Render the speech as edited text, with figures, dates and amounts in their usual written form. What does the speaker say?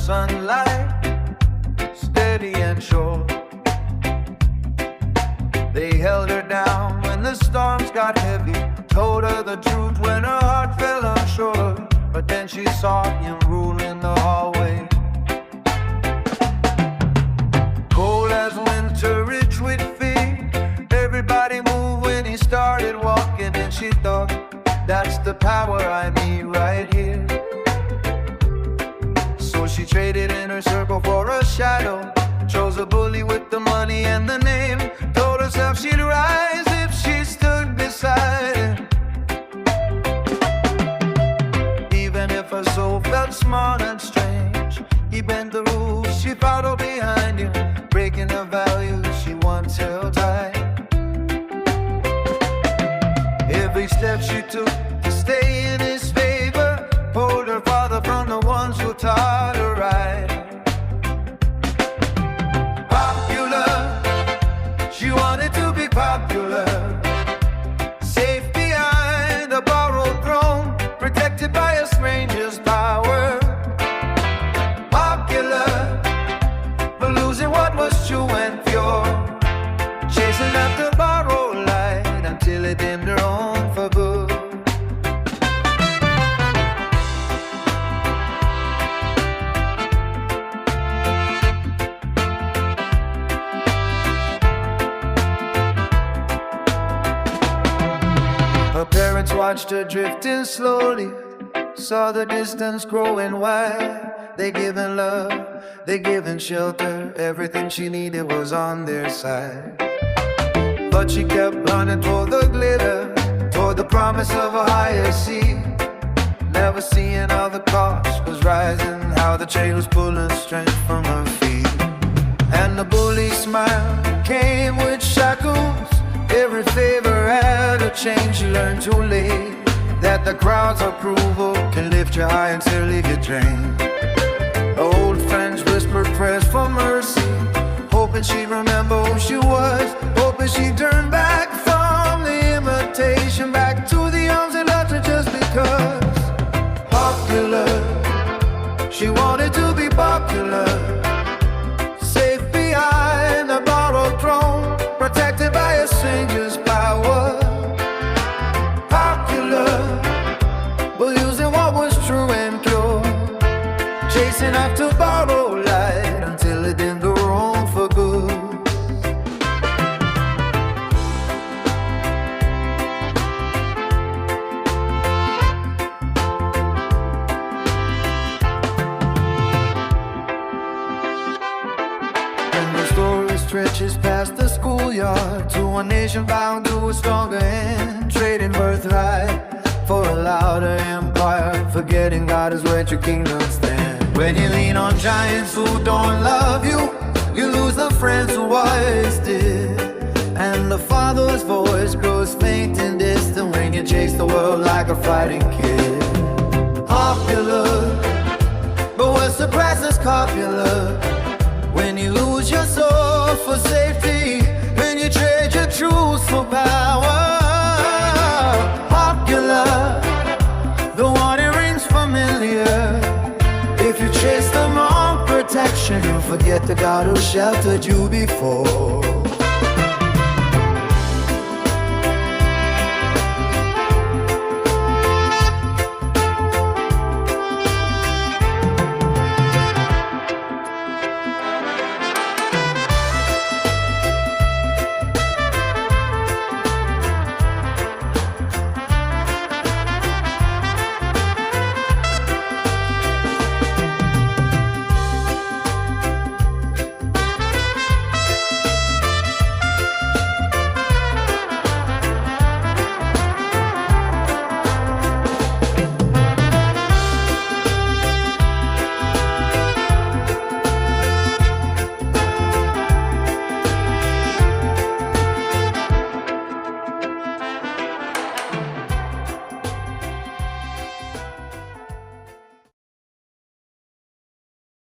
sunlight, steady and sure. They held her down when the storms got heavy, told her the truth when her heart fell unsure. But then she saw him ruling the hallway, cold as winter, rich with fear. Everybody moved when he started walking, and she thought, that's the power I need right here. So she traded in her circle for a shadow, chose a bully with the money and the name, told herself she'd rise if she stood beside him. Even if her soul felt small and strange, he bent the rules, she followed behind him, breaking the values she once held tight. Every step she took to stay in his favor pulled her farther from the ones who taught her right. Popular, she wanted to be popular, safe behind a borrowed throne, protected by a stranger's power. Popular, but losing what was true and pure, chasing after borrowed light until it dimmed her own for good. Her parents watched her drifting slowly, saw the distance growing wide. They given love, they given shelter, everything she needed was on their side. But she kept running toward the glitter, toward the promise of a higher sea, never seeing how the cost was rising, how the chain was pulling strength from her feet. And the bully's smile came with shackles, every favor had a change. She learned too late that the crowd's approval can lift you high until you get drained. Old friends whispered prayers for mercy, hoping she'd remember who she was, hoping she'd turn back from the imitation, back to the arms that loved her just because. Popular, she wanted to be popular, safe behind a borrowed throne, protected by a stranger's power. Popular, but using what was true and pure, chasing after borrowed light until it didn't go wrong for good. And the story stretches past the schoolyard to a nation bound to a stronger end, trading birthright for a louder empire, forgetting God is where your kingdom stands. When you lean on giants who don't love you, you lose the friends who always did. And the father's voice grows faint and distant when you chase the world like a fighting kid. Popular, but what's the price is popular? When you lose your soul for safety, when you trade your truth for power. Popular, the one that rings familiar. If you chase the wrong protection, you'll forget the God who sheltered you before.